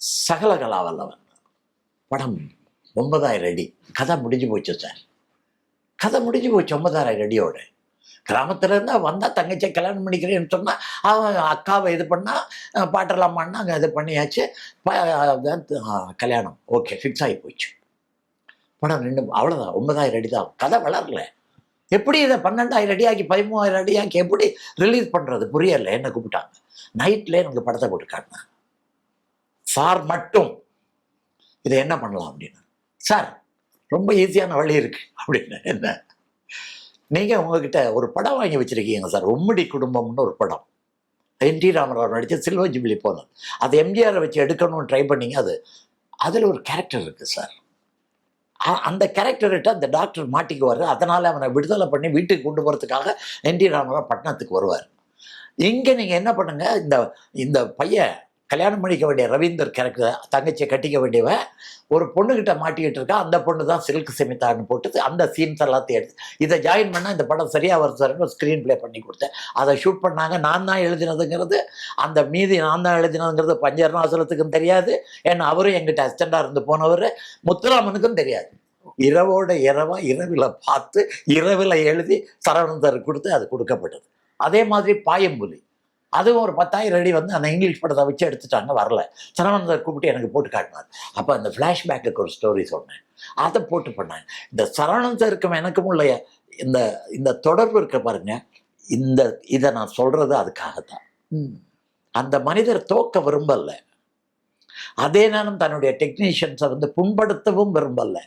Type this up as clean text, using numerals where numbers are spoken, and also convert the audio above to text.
சகல கலாவல்லவன் படம் 9000 அடி. கதை முடிஞ்சு போச்சு சார். கதை முடிஞ்சு போச்சு 9000 அடியோட. கிராமத்துல இருந்தா வந்தா தங்கச்சியை கல்யாணம் பண்ணிக்கிறேன்னு சொன்னா அவன் அக்காவை இது பண்ணா பாட்டெல்லாம் பண்ணா அங்கே இது பண்ணியாச்சு. கல்யாணம் ஓகே ஃபிக்ஸ் ஆகி போச்சு. படம் நின்று அவ்வளோதான். 9000 அடி தான். கதை வளரல. எப்படி இதை 12000 அடியாக்கி 13000 அடியாக்கி எப்படி ரிலீஸ் பண்றது புரியல. என்ன கூப்பிட்டாங்க நைட்ல எனக்கு படத்தை போட்டு காட்டினேன். சார் மட்டும் இதை என்ன பண்ணலாம் அப்படின்னு. சார் ரொம்ப ஈஸியான வழி இருக்கு அப்படின்னு. என்ன நீங்க உங்ககிட்ட ஒரு படம் வாங்கி வச்சிருக்கீங்க சார், உம்மிடி குடும்பம்னு ஒரு படம். என்.டி. ராமராவ் நடிச்ச சில்வர் ஜூபிலி போனது. அது எம்ஜிஆரை வச்சு எடுக்கணும்னு ட்ரை பண்ணீங்க. அதில் ஒரு கேரக்டர் இருக்கு சார். அந்த கேரக்டர்கிட்ட அந்த டாக்டர் மாட்டிக்குவார். அதனால அவனை விடுதலை பண்ணி வீட்டுக்கு கொண்டு போகிறதுக்காக என்.டி. ராமராவ் பட்டணத்துக்கு வருவார். இங்கே நீங்கள் என்ன பண்ணுங்க, இந்த பையன் கல்யாணம் பண்ணிக்க வேண்டிய ரவீந்தர் கேரக்டர் தங்கச்சியை கட்டிக்க வேண்டியவன் ஒரு பொண்ணுகிட்ட மாட்டிக்கிட்டு இருக்கா. அந்த பொண்ணு தான் சில்க் செமித்தான்னு போட்டு அந்த சீன்ஸ் எல்லாத்தையும் எடுத்து இதை ஜாயின் பண்ணால் இந்த படம் சரியாக வரும் சார்னு ஒரு ஸ்க்ரீன் ப்ளே பண்ணி கொடுத்தேன். அதை ஷூட் பண்ணாங்க. நான் தான் எழுதினதுங்கிறது, அந்த மீதி நான் தான் எழுதினதுங்கிறது பஞ்சர்நாசலத்துக்கும் தெரியாது. ஏன்னா அவரும் எங்கிட்ட அசிஸ்டண்டாக இருந்து போனவர் முத்துராமனுக்கும் தெரியாது. இரவோட இரவா இரவில் பார்த்து இரவில் எழுதி சரவணந்தர் கொடுத்து அது கொடுக்கப்பட்டது. அதே மாதிரி பாயம்புலி, அதுவும் ஒரு 10000 அடி அந்த இங்கிலீஷ் படத்தை வச்சு எடுத்துட்டாங்க. வரல. சரவணந்தர் கூப்பிட்டு எனக்கு போட்டு காட்டினார். அப்போ அந்த ஃப்ளாஷ்பேக்கு ஒரு ஸ்டோரி சொன்னேன். அதை போட்டு பண்ணாங்க. இந்த சரவணந்தருக்கும் எனக்கும் உள்ள இந்த தொடர்பு இருக்க பாருங்க. இதை நான் சொல்றது அதுக்காகத்தான். அந்த மனிதர் தோக்க விரும்பல. அதே நேரம் தன்னுடைய டெக்னீஷியன்ஸை புண்படுத்தவும் விரும்பல.